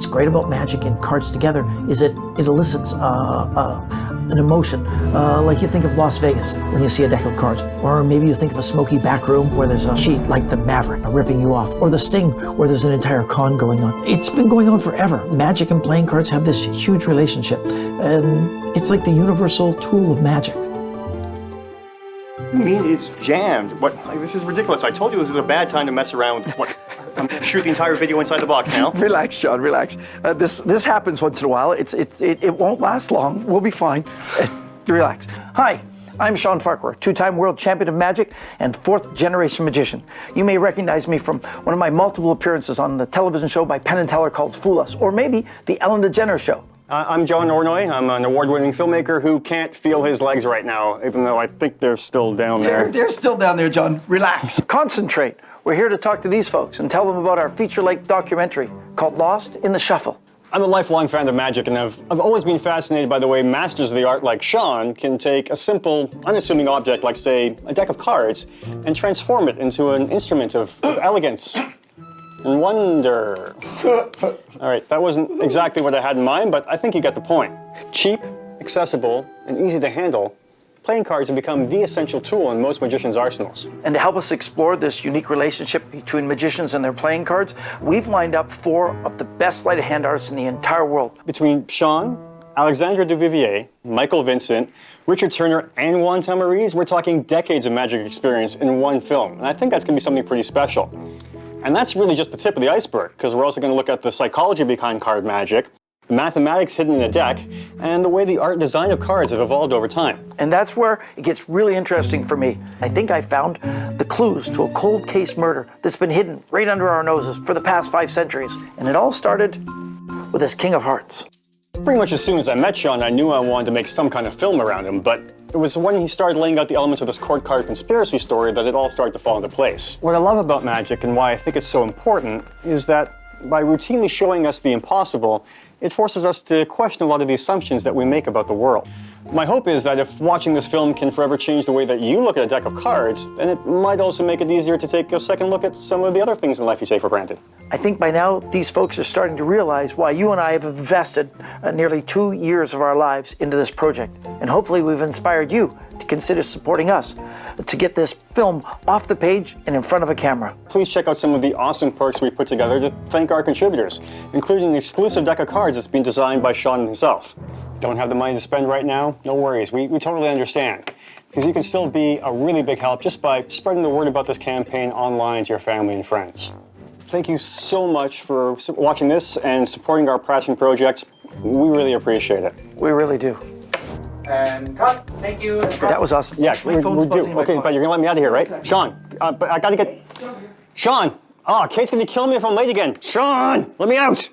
What's great about magic and cards together is it elicits an emotion. Like you think of Las Vegas when you see a deck of cards. Or maybe you think of a smoky back room where there's a cheat like the Maverick ripping you off. Or the Sting where there's an entire con going on. It's been going on forever. Magic and playing cards have this huge relationship. And it's like the universal tool of magic. I mean, it's jammed. What? Like, this is ridiculous. I told you this is a bad time to mess around with what? I'm gonna shoot the entire video inside the box now. Relax, Shawn, relax. This happens once in a while. It won't last long. We'll be fine. Relax. Hi, I'm Shawn Farquhar, two-time world champion of magic and fourth-generation magician. You may recognize me from one of my multiple appearances on the television show by Penn and Teller called Fool Us, or maybe the Ellen DeGeneres Show. I'm John Ornoy. I'm an award-winning filmmaker who can't feel his legs right now, even though I think they're still down there. They're still down there, John. Relax. Concentrate. We're here to talk to these folks and tell them about our feature-length documentary called Lost in the Shuffle. I'm a lifelong fan of magic, and I've always been fascinated by the way masters of the art like Shawn can take a simple, unassuming object like, say, a deck of cards and transform it into an instrument of elegance and wonder. All right, that wasn't exactly what I had in mind, but I think you get the point. Cheap, accessible, and easy to handle, playing cards have become the essential tool in most magicians' arsenals. And to help us explore this unique relationship between magicians and their playing cards, we've lined up 4 of the best sleight of hand artists in the entire world. Between Shawn, Alexandre Duvivier, Michael Vincent, Richard Turner, and Juan Tamariz, we're talking decades of magic experience in one film. And I think that's going to be something pretty special. And that's really just the tip of the iceberg, because we're also going to look at the psychology behind card magic, the mathematics hidden in a deck, and the way the art and design of cards have evolved over time. And that's where it gets really interesting for me. I think I found the clues to a cold case murder that's been hidden right under our noses for the past 5 centuries. And it all started with this King of Hearts. Pretty much as soon as I met Shawn, I knew I wanted to make some kind of film around him, but it was when he started laying out the elements of this court card conspiracy story that it all started to fall into place. What I love about magic and why I think it's so important is that by routinely showing us the impossible, it forces us to question a lot of the assumptions that we make about the world. My hope is that if watching this film can forever change the way that you look at a deck of cards, then it might also make it easier to take a second look at some of the other things in life you take for granted. I think by now these folks are starting to realize why you and I have invested nearly 2 years of our lives into this project. And hopefully we've inspired you to consider supporting us to get this film off the page and in front of a camera. Please check out some of the awesome perks we put together to thank our contributors, including an exclusive deck of cards that's been designed by Shawn himself. Don't have the money to spend right now? No worries, we totally understand. Because you can still be a really big help just by spreading the word about this campaign online to your family and friends. Thank you so much for watching this and supporting our passion project. We really appreciate it. We really do. And cut. Thank you. That was awesome. Yeah, My phone's buzzing in my Okay, pocket. but you're gonna let me out of here, right? Shawn, but I gotta get... Shawn! Oh, Kate's gonna kill me if I'm late again. Shawn, let me out!